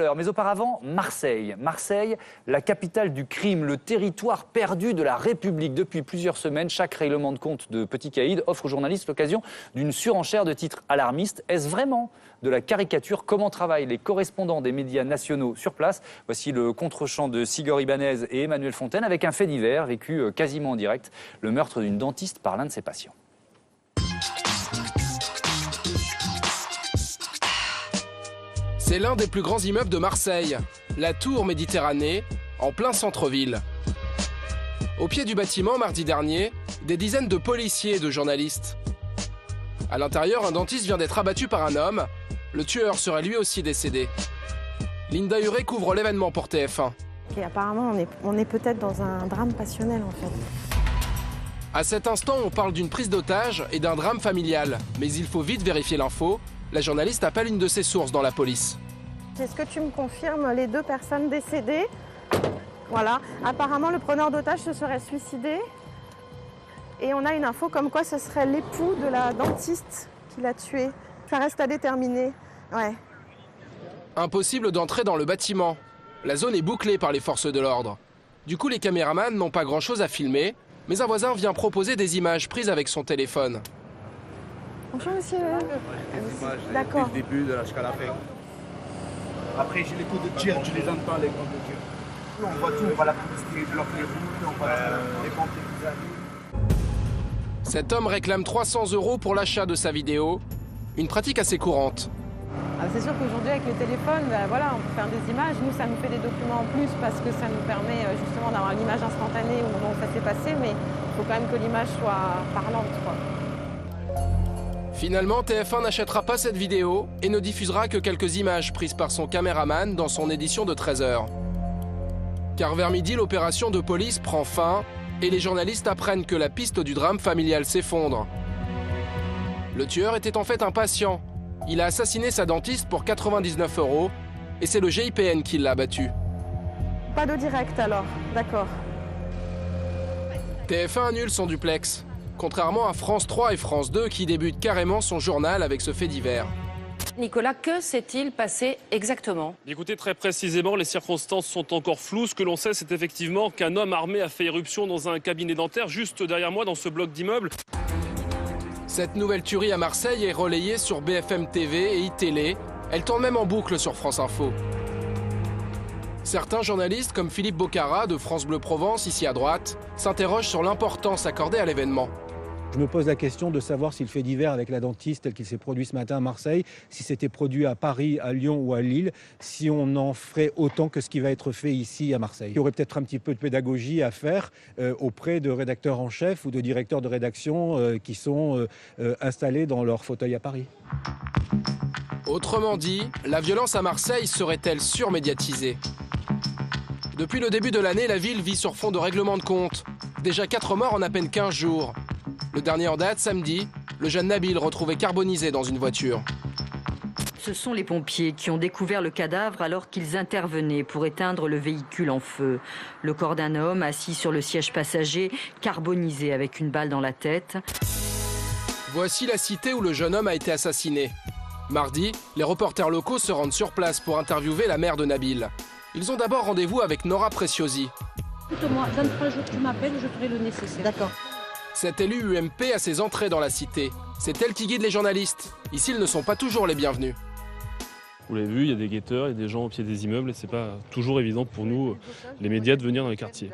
Mais auparavant, Marseille. Marseille, la capitale du crime, le territoire perdu de la République. Depuis plusieurs semaines, chaque règlement de compte de Petit Caïd offre aux journalistes l'occasion d'une surenchère de titres alarmistes. Est-ce vraiment de la caricature? Comment travaillent les correspondants des médias nationaux sur place? Voici le contre-champ de Sigor Ibanez et Emmanuel Fontaine avec un fait divers vécu quasiment en direct, le meurtre d'une dentiste par l'un de ses patients. C'est l'un des plus grands immeubles de Marseille, la Tour Méditerranée, en plein centre-ville. Au pied du bâtiment, mardi dernier, des dizaines de policiers et de journalistes. À l'intérieur, un dentiste vient d'être abattu par un homme. Le tueur serait lui aussi décédé. Linda Huré couvre l'événement pour TF1. Et apparemment, on est peut-être dans un drame passionnel, en fait. À cet instant, on parle d'une prise d'otage et d'un drame familial. Mais il faut vite vérifier l'info. La journaliste appelle une de ses sources dans la police. Est-ce que tu me confirmes les 2 personnes décédées? Voilà. Apparemment, le preneur d'otage se serait suicidé. Et on a une info comme quoi ce serait l'époux de la dentiste qui l'a tué. Ça reste à déterminer. Ouais. Impossible d'entrer dans le bâtiment. La zone est bouclée par les forces de l'ordre. Du coup, les caméramans n'ont pas grand-chose à filmer, mais un voisin vient proposer des images prises avec son téléphone. Bonjour monsieur. D'accord. Dès le début jusqu'à la fin. Après, j'ai les coups de tir, tu les entends, les coups de tir. On voit tout, on voit la police qui bloque les routes, on voit les pompiers qui arrivent. Cet homme réclame 300 € pour l'achat de sa vidéo, une pratique assez courante. C'est sûr qu'aujourd'hui, avec le téléphone, voilà, on peut faire des images. Nous, ça nous fait des documents en plus parce que ça nous permet justement d'avoir une image instantanée au moment où ça s'est passé, mais il faut quand même que l'image soit parlante, quoi. Finalement, TF1 n'achètera pas cette vidéo et ne diffusera que quelques images prises par son caméraman dans son édition de 13h. Car vers midi, l'opération de police prend fin et les journalistes apprennent que la piste du drame familial s'effondre. Le tueur était en fait un patient. Il a assassiné sa dentiste pour 99 € et c'est le GIPN qui l'a abattu. Pas de direct alors, d'accord. TF1 annule son duplex. Contrairement à France 3 et France 2 qui débutent carrément son journal avec ce fait divers. Nicolas, que s'est-il passé exactement? Écoutez, très précisément, les circonstances sont encore floues. Ce que l'on sait, c'est effectivement qu'un homme armé a fait éruption dans un cabinet dentaire juste derrière moi, dans ce bloc d'immeubles. Cette nouvelle tuerie à Marseille est relayée sur BFM TV et iTélé. Elle tourne même en boucle sur France Info. Certains journalistes, comme Philippe Bocara de France Bleu Provence, ici à droite, s'interrogent sur l'importance accordée à l'événement. Je me pose la question de savoir si le fait divers avec la dentiste tel qu'il s'est produit ce matin à Marseille, si c'était produit à Paris, à Lyon ou à Lille, si on en ferait autant que ce qui va être fait ici à Marseille. Il y aurait peut-être un petit peu de pédagogie à faire auprès de rédacteurs en chef ou de directeurs de rédaction qui sont installés dans leur fauteuil à Paris. Autrement dit, la violence à Marseille serait-elle surmédiatisée? Depuis le début de l'année, la ville vit sur fond de règlement de compte. Déjà 4 morts en à peine 15 jours. Le dernier en date, samedi, le jeune Nabil retrouvé carbonisé dans une voiture. Ce sont les pompiers qui ont découvert le cadavre alors qu'ils intervenaient pour éteindre le véhicule en feu. Le corps d'un homme assis sur le siège passager, carbonisé avec une balle dans la tête. Voici la cité où le jeune homme a été assassiné. Mardi, les reporters locaux se rendent sur place pour interviewer la mère de Nabil. Ils ont d'abord rendez-vous avec Nora Preciosi. Écoute-moi, dans 3 jours, tu m'appelles, je ferai le nécessaire. D'accord. Cette élue UMP a ses entrées dans la cité. C'est elle qui guide les journalistes. Ici, ils ne sont pas toujours les bienvenus. Vous l'avez vu, il y a des guetteurs, il y a des gens au pied des immeubles et c'est pas toujours évident pour nous, les médias, de venir dans les quartiers.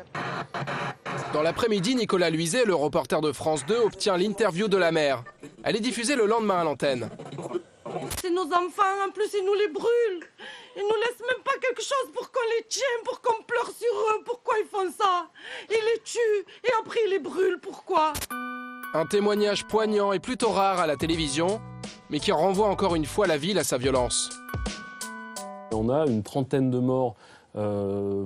Dans l'après-midi, Nicolas Luizet, le reporter de France 2, obtient l'interview de la mère. Elle est diffusée le lendemain à l'antenne. C'est nos enfants, en plus, ils nous les brûlent. Ils nous laissent même pas quelque chose pour qu'on les tienne, pour qu'on pleure sur eux. Pourquoi ils font ça? Ils les tuent et après ils les brûlent. Pourquoi? Un témoignage poignant et plutôt rare à la télévision, mais qui renvoie encore une fois la ville à sa violence. On a une trentaine de morts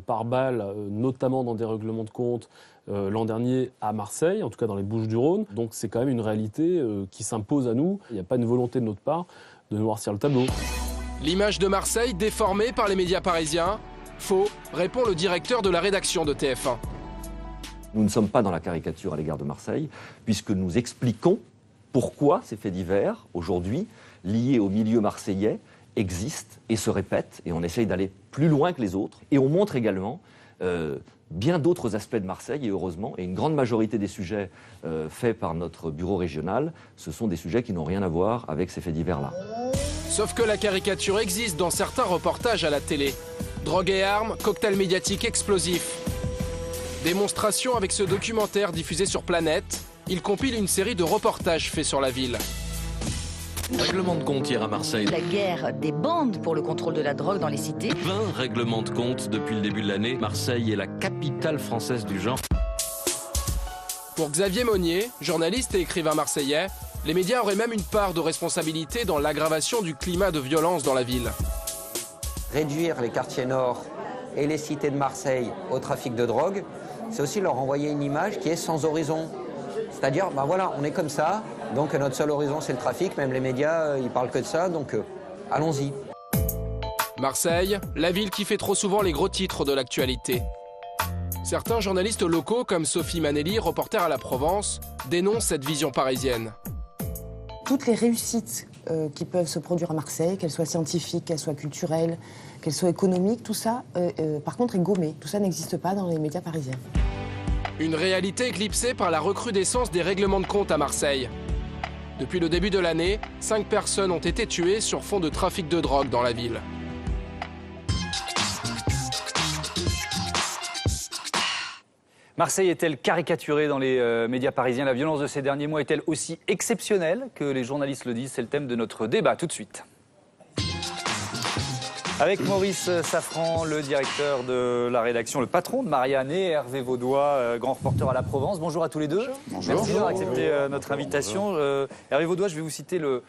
par balle, notamment dans des règlements de compte l'an dernier à Marseille, en tout cas dans les Bouches-du-Rhône. Donc c'est quand même une réalité qui s'impose à nous. Il n'y a pas une volonté de notre part de noircir le tableau. L'image de Marseille déformée par les médias parisiens? Faux, répond le directeur de la rédaction de TF1. Nous ne sommes pas dans la caricature à l'égard de Marseille, puisque nous expliquons pourquoi ces faits divers, aujourd'hui, liés au milieu marseillais, existent et se répètent, et on essaye d'aller plus loin que les autres. Et on montre également bien d'autres aspects de Marseille, et heureusement, et une grande majorité des sujets faits par notre bureau régional, ce sont des sujets qui n'ont rien à voir avec ces faits divers-là. Sauf que la caricature existe dans certains reportages à la télé. Drogue et armes, cocktail médiatique explosif. Démonstration avec ce documentaire diffusé sur Planète. Il compile une série de reportages faits sur la ville. Règlement de compte hier à Marseille. La guerre des bandes pour le contrôle de la drogue dans les cités. 20 règlements de compte depuis le début de l'année. Marseille est la capitale française du genre. Pour Xavier Monnier, journaliste et écrivain marseillais, les médias auraient même une part de responsabilité dans l'aggravation du climat de violence dans la ville. Réduire les quartiers nord et les cités de Marseille au trafic de drogue, c'est aussi leur envoyer une image qui est sans horizon. C'est-à-dire, ben voilà, on est comme ça, donc notre seul horizon c'est le trafic, même les médias, ils parlent que de ça, donc allons-y. Marseille, la ville qui fait trop souvent les gros titres de l'actualité. Certains journalistes locaux, comme Sophie Manelli, reporter à la Provence, dénoncent cette vision parisienne. Toutes les réussites qui peuvent se produire à Marseille, qu'elles soient scientifiques, qu'elles soient culturelles, qu'elles soient économiques, tout ça, par contre, est gommé. Tout ça n'existe pas dans les médias parisiens. Une réalité éclipsée par la recrudescence des règlements de compte à Marseille. Depuis le début de l'année, 5 personnes ont été tuées sur fond de trafic de drogue dans la ville. Marseille est-elle caricaturée dans les médias parisiens? La violence de ces derniers mois est-elle aussi exceptionnelle que les journalistes le disent? C'est le thème de notre débat tout de suite. Avec Maurice Safran, le directeur de la rédaction, le patron de Marianne, et Hervé Vaudois, grand reporter à la Provence. Bonjour à tous les deux. Bonjour. Merci d'avoir accepté notre invitation. Hervé Vaudois, je vais vous citer le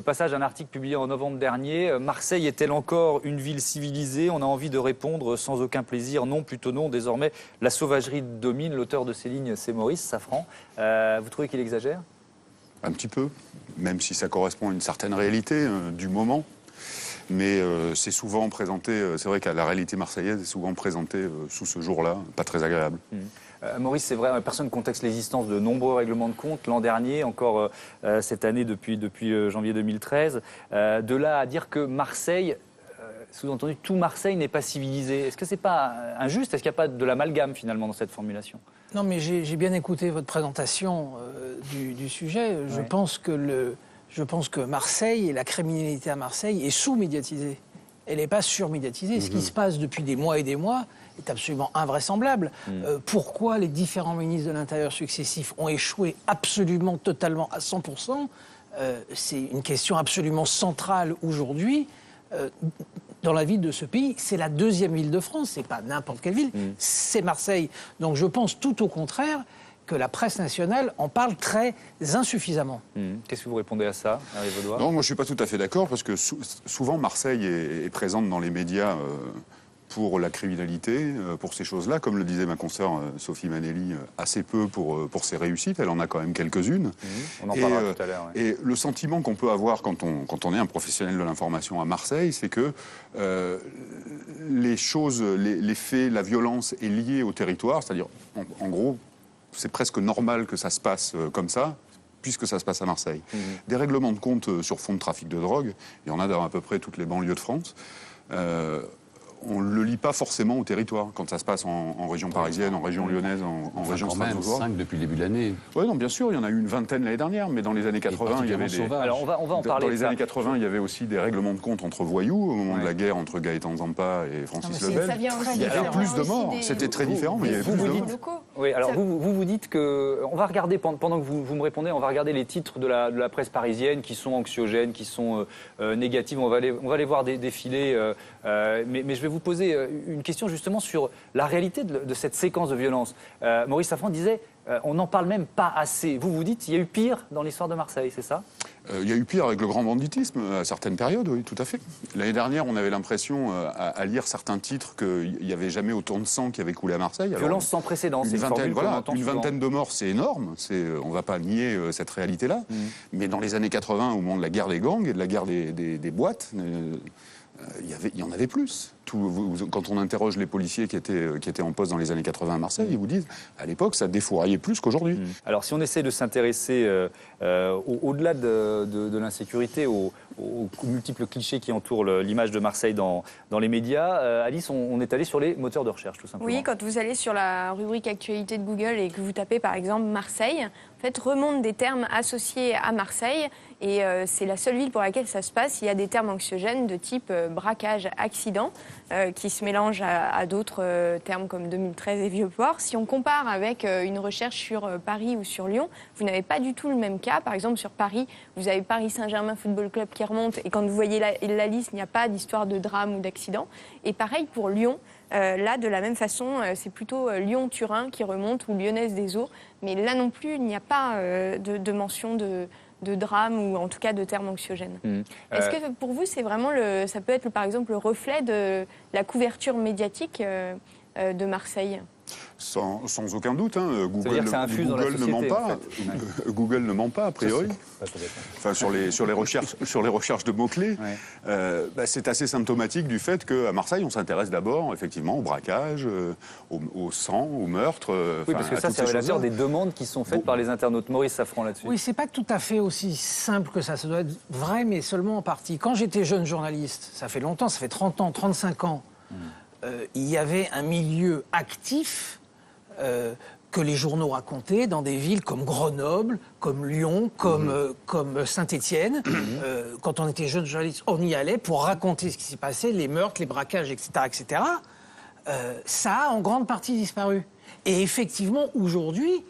passage d'un article publié en novembre dernier. Marseille est-elle encore une ville civilisée? On a envie de répondre sans aucun plaisir. Non, plutôt non. Désormais, la sauvagerie domine. L'auteur de ces lignes, c'est Maurice Safran. Vous trouvez qu'il exagère? Un petit peu, même si ça correspond à une certaine réalité du moment. Mais c'est souvent présenté, c'est vrai que la réalité marseillaise est souvent présentée sous ce jour-là, pas très agréable. Maurice, c'est vrai, personne ne conteste l'existence de nombreux règlements de compte. L'an dernier, encore cette année depuis janvier 2013. De là à dire que Marseille, sous-entendu, tout Marseille n'est pas civilisé. Est-ce que c'est pas injuste? Est-ce qu'il n'y a pas de l'amalgame finalement dans cette formulation? Non, mais j'ai bien écouté votre présentation du sujet. Ouais. Je pense que Marseille et la criminalité à Marseille est sous-médiatisée. Elle n'est pas sur-médiatisée. Ce qui se passe depuis des mois et des mois est absolument invraisemblable. Pourquoi les différents ministres de l'Intérieur successifs ont échoué absolument, totalement, à 100%, c'est une question absolument centrale aujourd'hui. Dans la ville de ce pays, c'est la deuxième ville de France, c'est pas n'importe quelle ville, c'est Marseille. Donc je pense tout au contraire que la presse nationale en parle très insuffisamment. Qu'est-ce que vous répondez à ça, Hervé Vaudois? Non, moi je suis pas tout à fait d'accord, parce que souvent Marseille est présente dans les médias pour la criminalité, pour ces choses-là, comme le disait ma consoeur Sophie Manelli, assez peu pour ses réussites, elle en a quand même quelques-unes. On en parlera tout à l'heure. Ouais. Et le sentiment qu'on peut avoir quand on est un professionnel de l'information à Marseille, c'est que les choses, les faits, la violence est liée au territoire, c'est-à-dire, en gros, c'est presque normal que ça se passe comme ça, puisque ça se passe à Marseille. Des règlements de compte sur fond de trafic de drogue, il y en a dans à peu près toutes les banlieues de France. On ne le lit pas forcément au territoire, quand ça se passe en région parisienne, en région lyonnaise, en région strasbourgeoise. 5 depuis le début de l'année. Oui, non, bien sûr, il y en a eu une vingtaine l'année dernière, mais dans les années 80, il y avait des... Alors on va en parler. Dans les années 80, il y avait aussi des règlements de compte entre voyous, au moment de la guerre entre Gaëtan Zampa et Francis Lebel. Il y avait plus de morts, c'était très différent, mais il y avait plus de morts. Oui, alors vous dites que... On va regarder, pendant que vous me répondez, on va regarder les titres de la presse parisienne qui sont anxiogènes, qui sont négatives. On va les voir défiler, mais je vais vous poser une question justement sur la réalité de cette séquence de violence. Maurice Safran disait, on n'en parle même pas assez. Vous dites, il y a eu pire dans l'histoire de Marseille, c'est ça? Il y a eu pire avec le grand banditisme à certaines périodes, oui, tout à fait. L'année dernière, on avait l'impression, à lire certains titres, qu'il n'y avait jamais autant de sang qui avait coulé à Marseille. Alors, violence sans précédent, c'est une vingtaine de morts, c'est énorme. On ne va pas nier cette réalité-là. Mais dans les années 80, au moment de la guerre des gangs et de la guerre des boîtes, il y en avait plus. quand on interroge les policiers qui étaient en poste dans les années 80 à Marseille, ils vous disent, à l'époque, ça défouraillait plus qu'aujourd'hui. Alors, si on essaie de s'intéresser au-delà de l'insécurité, aux multiples clichés qui entourent l'image de Marseille dans les médias, Alice, on est allé sur les moteurs de recherche, tout simplement. Oui, quand vous allez sur la rubrique actualité de Google et que vous tapez par exemple Marseille, en fait, remontent des termes associés à Marseille et c'est la seule ville pour laquelle ça se passe. Il y a des termes anxiogènes de type braquage, accident qui se mélangent à d'autres termes comme 2013 et Vieux-Port. Si on compare avec une recherche sur Paris ou sur Lyon, vous n'avez pas du tout le même cas. Par exemple, sur Paris, vous avez Paris Saint-Germain Football Club qui remonte et quand vous voyez la liste, il n'y a pas d'histoire de drame ou d'accident. Et pareil pour Lyon. Là, de la même façon, c'est plutôt Lyon-Turin qui remonte ou Lyonnaise des Eaux. Mais là non plus, il n'y a pas de mention de drame ou en tout cas de termes anxiogènes. Est-ce que pour vous, c'est vraiment ça peut être par exemple le reflet de la couverture médiatique de Marseille ? Sans aucun doute. Google ne ment pas. En fait. Google ne ment pas, a priori. Enfin, sur les recherches de mots-clés. C'est assez symptomatique du fait qu'à Marseille, on s'intéresse d'abord, effectivement, au braquage, au sang, au meurtre. Oui, parce que ça, c'est révélateur des demandes qui sont faites par les internautes. Maurice Safran, là-dessus. Oui, c'est pas tout à fait aussi simple que ça. Ça doit être vrai, mais seulement en partie. Quand j'étais jeune journaliste, ça fait longtemps, ça fait 30 ans, 35 ans, il y avait un milieu actif que les journaux racontaient dans des villes comme Grenoble, comme Lyon, comme Saint-Étienne. Quand on était jeune journaliste, on y allait pour raconter ce qui s'y passait, les meurtres, les braquages, etc. etc. Ça a en grande partie disparu. Et effectivement, aujourd'hui,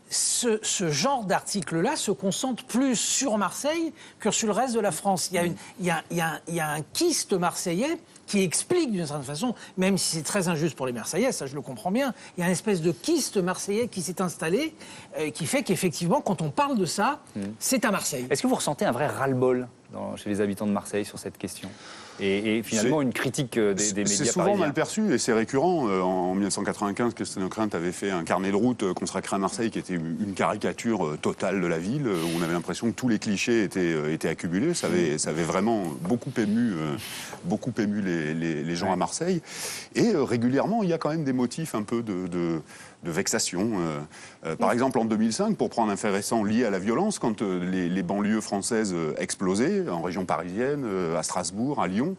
ce genre d'article-là se concentre plus sur Marseille que sur le reste de la France. Il y a un kyste marseillais qui explique d'une certaine façon, même si c'est très injuste pour les Marseillais, ça je le comprends bien, il y a une espèce de kyste marseillais qui s'est installé, qui fait qu'effectivement, quand on parle de ça, c'est à Marseille. Est-ce que vous ressentez un vrai ras-le-bol chez les habitants de Marseille sur cette question ? Et finalement, une critique des médias parisiens. C'est souvent mal perçu et c'est récurrent. En 1995, Christian Ockrent avait fait un carnet de route consacré à Marseille qui était une caricature totale de la ville, où on avait l'impression que tous les clichés étaient accumulés. Ça avait vraiment beaucoup ému les gens à Marseille. Et régulièrement, il y a quand même des motifs un peu de vexation. Par exemple, en 2005, pour prendre un fait récent lié à la violence, quand les banlieues françaises explosaient, en région parisienne, à Strasbourg, à Lyon,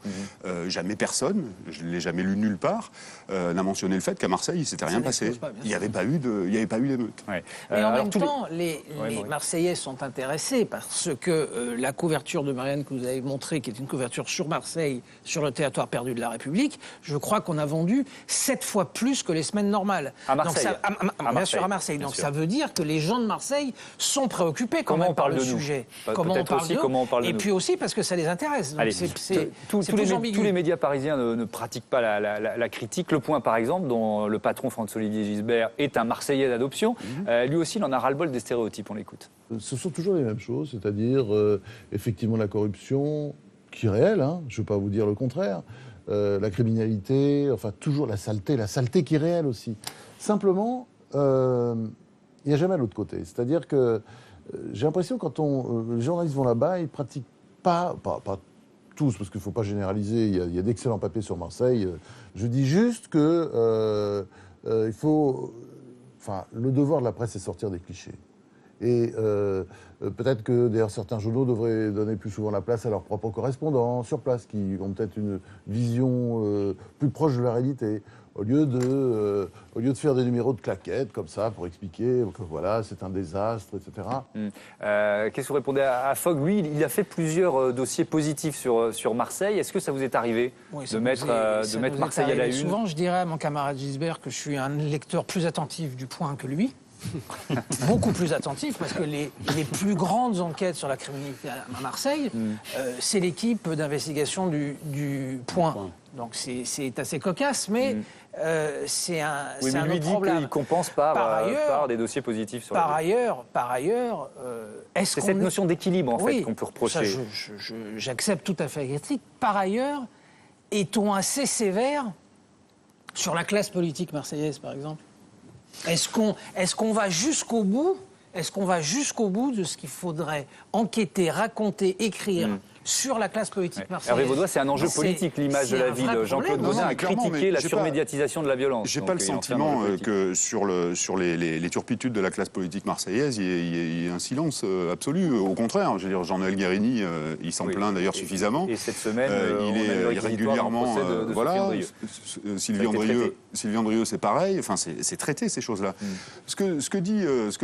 jamais personne, je ne l'ai jamais lu nulle part, n'a mentionné le fait qu'à Marseille, il ne s'était rien passé. Il n'y avait pas eu d'émeute. Ouais. Mais en même temps, les Marseillais sont intéressés parce que la couverture de Marianne que vous avez montrée, qui est une couverture sur Marseille, sur le territoire perdu de la République, je crois qu'on a vendu 7 fois plus que les semaines normales. À Marseille. Bien sûr, à Marseille. Donc ça veut dire que les gens de Marseille sont préoccupés quand même par le sujet. Comment on parle de nous. Et puis aussi parce que ça les intéresse. Donc tous les médias parisiens ne pratiquent pas la critique. Le Point, par exemple, dont le patron François-Olivier Gisbert est un Marseillais d'adoption, lui aussi, il en a ras-le-bol des stéréotypes. On l'écoute. Ce sont toujours les mêmes choses, c'est-à-dire effectivement la corruption, qui est réelle, je ne veux pas vous dire le contraire, la criminalité, enfin toujours la saleté qui est réelle aussi. Simplement, il n'y a jamais l'autre côté. C'est-à-dire que j'ai l'impression que quand les journalistes vont là-bas, ils ne pratiquent pas tous, parce qu'il ne faut pas généraliser, il y a d'excellents papiers sur Marseille. Je dis juste que il faut... Enfin, le devoir de la presse, c'est sortir des clichés. Et peut-être que, d'ailleurs, certains journaux devraient donner plus souvent la place à leurs propres correspondants sur place, qui ont peut-être une vision plus proche de la réalité, au lieu de faire des numéros de claquettes comme ça pour expliquer que voilà, c'est un désastre, etc. Qu'est-ce que vous répondez à Fogg ? Lui, il a fait plusieurs dossiers positifs sur Marseille. Est-ce que ça vous est arrivé de mettre Marseille à la une ? Souvent, je dirais à mon camarade Gisbert que je suis un lecteur plus attentif du Point que lui. Beaucoup plus attentif, parce que les plus grandes enquêtes sur la criminalité à Marseille, c'est l'équipe d'investigation du Point. Donc c'est assez cocasse, mais c'est un autre problème. Il compense par des dossiers positifs sur la ville. Par ailleurs, est-ce c'est cette notion d'équilibre, en fait, qu'on peut reprocher. Ça, j'accepte tout à fait la critique. Par ailleurs, est-on assez sévère sur la classe politique marseillaise, par exemple ? Est-ce qu'on va jusqu'au bout ? Est-ce qu'on va jusqu'au bout de ce qu'il faudrait enquêter, raconter, écrire sur la classe politique marseillaise. Hervé Vaudois, c'est un enjeu politique, l'image de la ville. Jean-Claude Gaudin a critiqué la surmédiatisation de la violence. J'ai pas le sentiment que sur les turpitudes de la classe politique marseillaise, il y ait un silence absolu. Au contraire, je veux dire, Jean-Noël Guérini, il s'en plaint d'ailleurs suffisamment. Et cette semaine, il est régulièrement... Sylvie Andrieux, c'est pareil. Enfin, c'est traité, ces choses-là. Ce que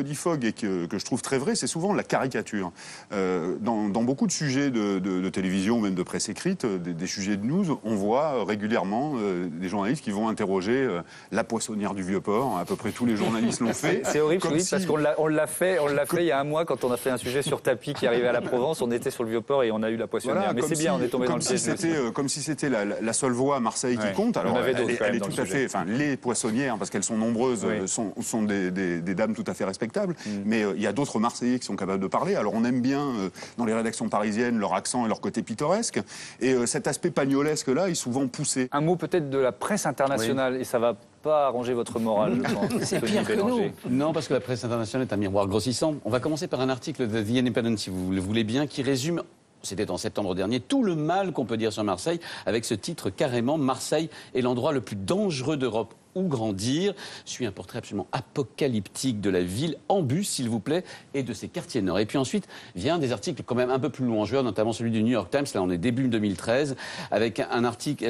dit Fogg et que je trouve très vrai, c'est souvent la caricature. Dans beaucoup de sujets de télévision, même de presse écrite, des sujets de news, on voit régulièrement des journalistes qui vont interroger la poissonnière du Vieux-Port. À peu près tous les journalistes l'ont fait. C'est horrible, parce qu'on l'a fait il y a un mois quand on a fait un sujet sur Tapi qui arrivait à la Provence. On était sur le Vieux-Port et on a eu la poissonnière. Voilà, mais c'est bien, on est tombé dans le piège. Comme si c'était la seule voie à Marseille qui compte. Alors, elle est tout à fait... Enfin, les poissonnières, parce qu'elles sont nombreuses, sont des dames tout à fait respectables. Mais il y a d'autres Marseillais qui sont capables de parler. Alors, on aime bien, dans les rédactions parisiennes, leur accent et leur côté pittoresque. Et cet aspect pagnolesque-là est souvent poussé. Un mot peut-être de la presse internationale, et ça va pas arranger votre morale, je pense. C'est pire que nous. Non, parce que la presse internationale est un miroir grossissant. On va commencer par un article de The Independent, si vous le voulez bien, qui résume... C'était en septembre dernier, tout le mal qu'on peut dire sur Marseille, avec ce titre carrément « Marseille est l'endroit le plus dangereux d'Europe ». Où grandir, suit un portrait absolument apocalyptique de la ville, en bus s'il vous plaît, et de ses quartiers nord. Et puis ensuite vient des articles quand même un peu plus louangeurs, notamment celui du New York Times, là on est début 2013, avec un article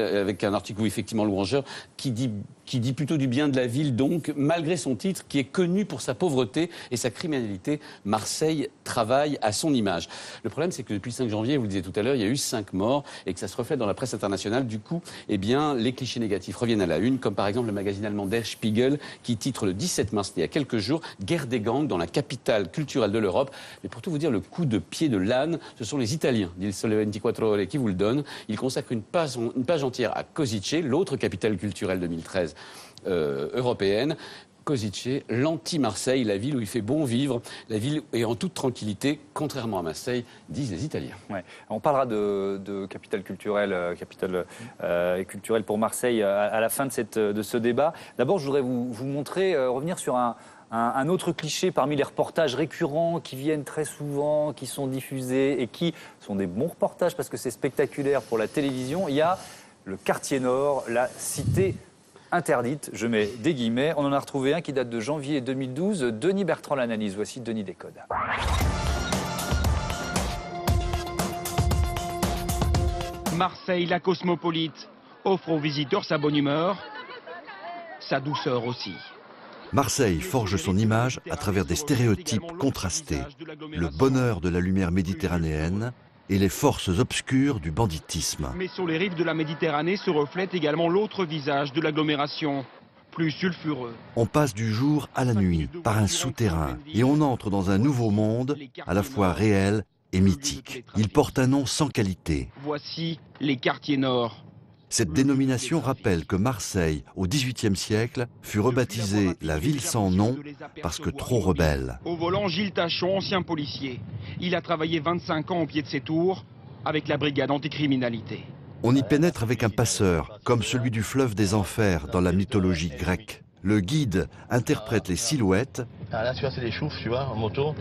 où effectivement louangeur, qui dit plutôt du bien de la ville, donc malgré son titre, qui est connu pour sa pauvreté et sa criminalité, Marseille travaille à son image. Le problème c'est que depuis le 5 janvier, vous le disiez tout à l'heure, il y a eu 5 morts, et que ça se reflète dans la presse internationale. Du coup, eh bien, les clichés négatifs reviennent à la une, comme par exemple le magazine allemand Der Spiegel qui titre le 17 mars, il y a quelques jours, « Guerre des gangs dans la capitale culturelle de l'Europe ». Mais pour tout vous dire, le coup de pied de l'âne, ce sont les Italiens, dit le Sole 24 Ore, qui vous le donnent. Ils consacrent une page entière à Košice, l'autre capitale culturelle 2013 européenne. Košice, l'anti-Marseille, la ville où il fait bon vivre, la ville est en toute tranquillité, contrairement à Marseille, disent les Italiens. Ouais. On parlera de capitale culturelle culturelle pour Marseille à la fin de ce débat. D'abord, je voudrais vous montrer, revenir sur un autre cliché parmi les reportages récurrents qui viennent très souvent, qui sont diffusés et qui sont des bons reportages parce que c'est spectaculaire pour la télévision. Il y a le quartier nord, la cité interdite, je mets des guillemets. On en a retrouvé un qui date de janvier 2012. Denis Bertrand l'analyse. Voici Denis Décode. Marseille, la cosmopolite, offre aux visiteurs sa bonne humeur, sa douceur aussi. Marseille forge son image à travers des stéréotypes contrastés. Le bonheur de la lumière méditerranéenne et les forces obscures du banditisme. Mais sur les rives de la Méditerranée se reflète également l'autre visage de l'agglomération, plus sulfureux. On passe du jour à la nuit, par un souterrain, et on entre dans un nouveau monde, à la fois réel et mythique. Il porte un nom sans qualité. Voici les quartiers nord. Cette dénomination rappelle que Marseille, au XVIIIe siècle, fut rebaptisée la ville sans nom parce que trop rebelle. Au volant, Gilles Tachon, ancien policier. Il a travaillé 25 ans au pied de ses tours avec la brigade anticriminalité. On y pénètre avec un passeur, comme celui du fleuve des Enfers dans la mythologie grecque. Le guide interprète les silhouettes. Ah, là, tu vois, c'est des choufs, tu vois, en moto.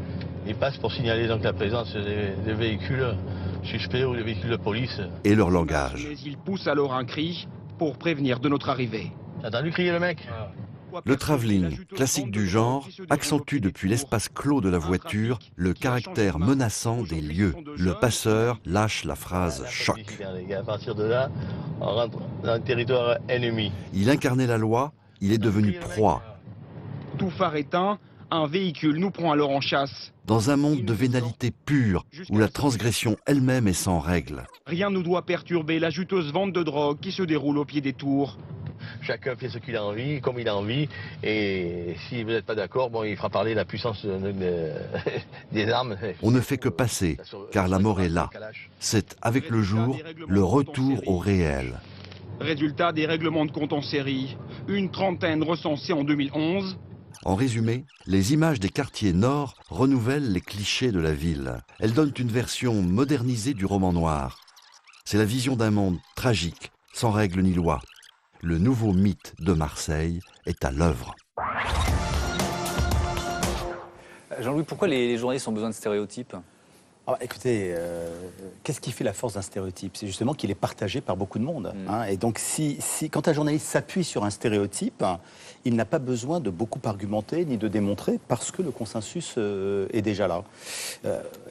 Ils passent pour signaler donc la présence des véhicules suspects ou des véhicules de police. Et leur langage. Mais ils poussent alors un cri pour prévenir de notre arrivée. T'as entendu crier le mec ? Le travelling, classique du genre, accentue depuis l'espace clos de la voiture le caractère menaçant des lieux. Le passeur lâche la phrase « choc ». À partir de là, on rentre dans un territoire ennemi. Il incarnait la loi, il est devenu proie. Tout phare éteint, un véhicule nous prend alors en chasse. Dans un monde de vénalité pure, où la transgression elle-même est sans règle. Rien ne doit perturber la juteuse vente de drogue qui se déroule au pied des tours. Chacun fait ce qu'il a envie, comme il a envie, et si vous n'êtes pas d'accord, bon, il fera parler la puissance des armes. On ne fait que passer, car la mort est là. C'est, avec le jour, le retour au réel. Résultat des règlements de compte en série, une trentaine recensés en 2011. En résumé, les images des quartiers nord renouvellent les clichés de la ville. Elles donnent une version modernisée du roman noir. C'est la vision d'un monde tragique, sans règles ni loi. Le nouveau mythe de Marseille est à l'œuvre. Jean-Louis, pourquoi les journalistes ont besoin de stéréotypes ? Écoutez, qu'est-ce qui fait la force d'un stéréotype? C'est justement qu'il est partagé par beaucoup de monde. Et donc, quand un journaliste s'appuie sur un stéréotype, il n'a pas besoin de beaucoup argumenter ni de démontrer parce que le consensus est déjà là.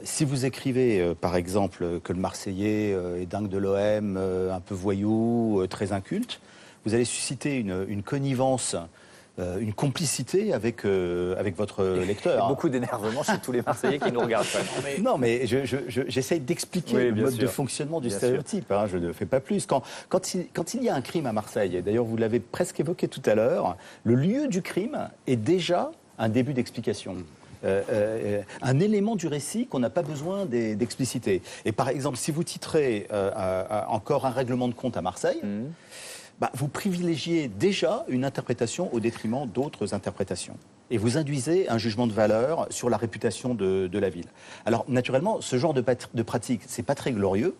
Si vous écrivez, par exemple, que le Marseillais est dingue de l'OM, un peu voyou, très inculte, vous allez susciter une connivence, une complicité avec votre lecteur. Il y a beaucoup d'énervement chez tous les Marseillais qui nous regardent. Non, mais j'essaye d'expliquer le mode de fonctionnement du stéréotype. Je ne fais pas plus. Quand il y a un crime à Marseille, et d'ailleurs vous l'avez presque évoqué tout à l'heure, le lieu du crime est déjà un début d'explication. Un élément du récit qu'on n'a pas besoin d'expliciter. Et par exemple, si vous titrez encore un règlement de compte à Marseille, vous privilégiez déjà une interprétation au détriment d'autres interprétations. Et vous induisez un jugement de valeur sur la réputation de la ville. Alors, naturellement, ce genre de pratique, c'est pas très glorieux,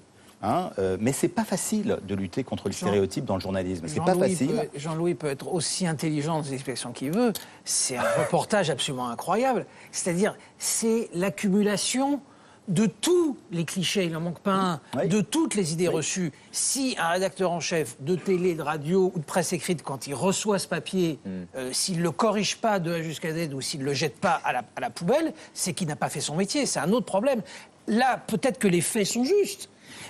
mais c'est pas facile de lutter contre le stéréotype dans le journalisme. C'est pas facile. Jean-Louis peut être aussi intelligent dans les explications qu'il veut. C'est un reportage absolument incroyable. C'est-à-dire, c'est l'accumulation de tous les clichés, il n'en manque pas un, de toutes les idées reçues. Si un rédacteur en chef de télé, de radio ou de presse écrite, quand il reçoit ce papier, s'il ne le corrige pas de A jusqu'à Z ou s'il ne le jette pas à la poubelle, c'est qu'il n'a pas fait son métier. C'est un autre problème. Là, peut-être que les faits sont justes,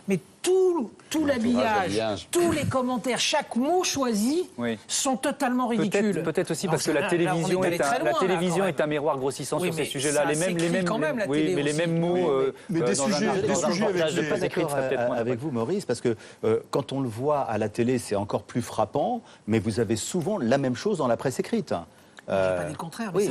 mais tout l'habillage, tous les commentaires, chaque mot choisi sont totalement ridicules. Peut-être aussi parce que la télévision est un miroir grossissant sur ces sujets-là. Les mêmes mots. Mais des sujets avec vous, Maurice, parce que quand on le voit à la télé, c'est encore plus frappant, mais vous avez souvent la même chose dans la presse écrite. Je n'ai pas dit le contraire, mais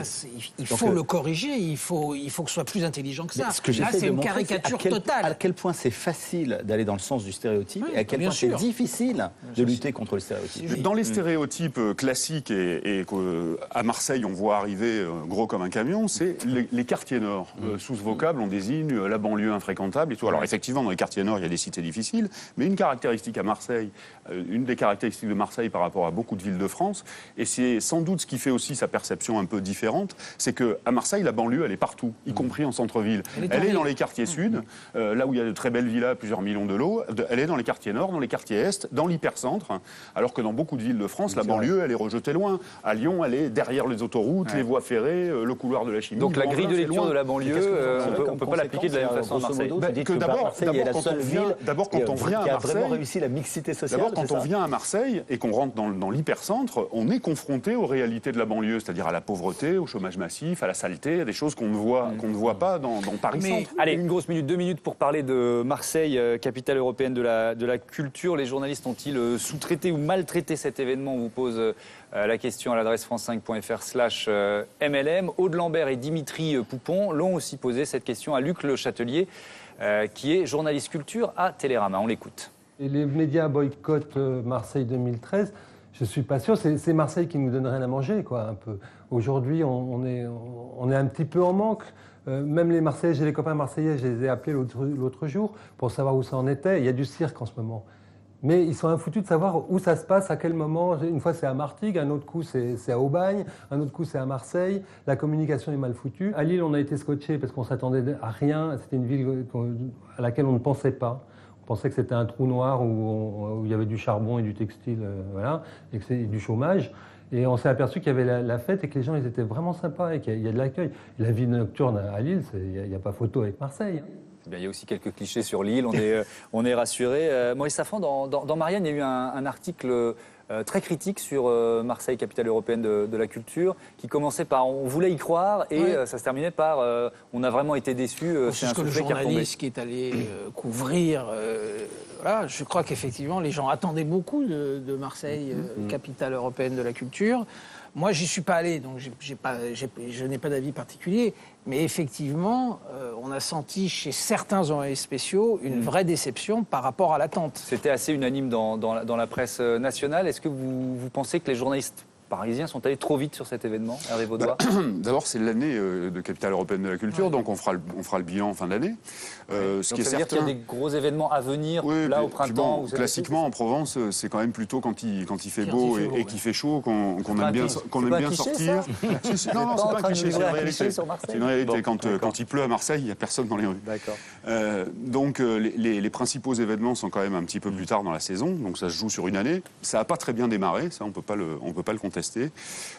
il faut le corriger, il faut que ce soit plus intelligent que ça. Là, c'est une caricature totale. À quel point c'est facile d'aller dans le sens du stéréotype et à quel point c'est difficile de lutter contre le stéréotype. Dans les stéréotypes classiques et qu'à Marseille on voit arriver gros comme un camion, c'est les quartiers nord. Sous ce vocable, on désigne la banlieue infréquentable et tout. Alors effectivement, dans les quartiers nord, il y a des cités difficiles, mais une caractéristique à Marseille, une des caractéristiques de Marseille par rapport à beaucoup de villes de France, et c'est sans doute ce qui fait aussi sa perception un peu différente, c'est qu'à Marseille, la banlieue, elle est partout, y compris en centre-ville. Elle est dans les quartiers sud, là où il y a de très belles villas, plusieurs millions de lots. Elle est dans les quartiers nord, dans les quartiers est, dans l'hypercentre, alors que dans beaucoup de villes de France, la banlieue, elle est rejetée loin. À Lyon, elle est derrière les autoroutes, les voies ferrées, le couloir de la chimie. Donc la grille de lecture de la banlieue, on ne peut pas l'appliquer de la même façon à Marseille. D'abord, quand on vient à Marseille, vraiment réussi la mixité sociale. D'abord, quand on vient à Marseille et qu'on rentre dans l'hypercentre, on est confronté aux réalités de la banlieue, c'est-à-dire à la pauvreté, au chômage massif, à la saleté, à des choses qu'on ne voit pas dans Paris-Centre. Allez, une grosse minute, 2 minutes pour parler de Marseille, capitale européenne de la culture. Les journalistes ont-ils sous-traité ou maltraité cet événement? On vous pose la question à l'adresse france5.fr/MLM. Aude Lambert et Dimitri Poupon l'ont aussi posé cette question à Luc Le Châtelier, qui est journaliste culture à Télérama. On l'écoute. Et les médias boycottent Marseille 2013. Je ne suis pas sûr. C'est Marseille qui nous donne rien à manger, quoi, un peu. Aujourd'hui, on est un petit peu en manque. Même les Marseillais, j'ai les copains marseillais, je les ai appelés l'autre jour pour savoir où ça en était. Il y a du cirque en ce moment. Mais ils sont infoutus de savoir où ça se passe, à quel moment. Une fois, c'est à Martigues, un autre coup, c'est à Aubagne, un autre coup, c'est à Marseille. La communication est mal foutue. À Lille, on a été scotchés parce qu'on ne s'attendait à rien. C'était une ville à laquelle on ne pensait pas. On pensait que c'était un trou noir où il y avait du charbon et du textile, voilà, et que c'était du chômage. Et on s'est aperçu qu'il y avait la fête et que les gens ils étaient vraiment sympas et qu'il y a de l'accueil. La vie nocturne à Lille, il n'y a pas photo avec Marseille. Bien, il y a aussi quelques clichés sur Lille, on est rassurés. Maurice Safran, dans Marianne, il y a eu un article très critique sur Marseille, capitale européenne de la culture, qui commençait par on voulait y croire et ça se terminait par on a vraiment été déçus. C'est un soufflet qui est retombé. Le journaliste qui est allé couvrir, voilà, je crois qu'effectivement les gens attendaient beaucoup de Marseille, capitale européenne de la culture. Moi, j'y suis pas allé, donc je n'ai pas d'avis particulier. Mais effectivement, on a senti chez certains envoyés spéciaux une vraie déception par rapport à l'attente. C'était assez unanime dans la presse nationale. Est-ce que vous pensez que les journalistes Parisiens sont allés trop vite sur cet événement, Hervé Vaudois? D'abord, c'est l'année de capitale européenne de la culture, donc on fera le bilan en fin d'année. Donc ça veut dire qu'il y a des gros événements à venir, là, au printemps? Bon, classiquement, en Provence, c'est quand même plutôt quand il fait beau et qu'il fait chaud qu'on aime bien sortir. Non, c'est pas un cliché, c'est une réalité. C'est une réalité. Quand il pleut à Marseille, il n'y a personne dans les rues. D'accord. Donc, les principaux événements sont quand même un petit peu plus tard dans la saison, donc ça se joue sur une année. Ça n'a pas très bien démarré, ça, on peut pas le contester.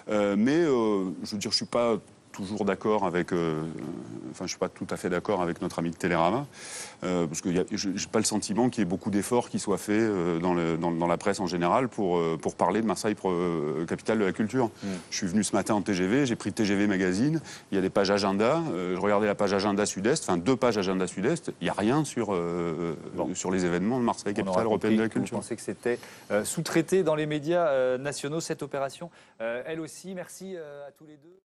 Mais je veux dire, je suis pas toujours d'accord avec, je suis pas tout à fait d'accord avec notre ami de Télérama, parce que je n'ai pas le sentiment qu'il y ait beaucoup d'efforts qui soient faits dans la presse en général pour parler de Marseille, capitale de la culture. Je suis venu ce matin en TGV, j'ai pris TGV Magazine, il y a des pages agenda, je regardais la page agenda Sud-Est, 2 pages agenda Sud-Est, il n'y a rien sur les événements de Marseille, capitale européenne de la culture. Vous pensez que c'était sous-traité dans les médias nationaux, cette opération, elle aussi. Merci à tous les deux.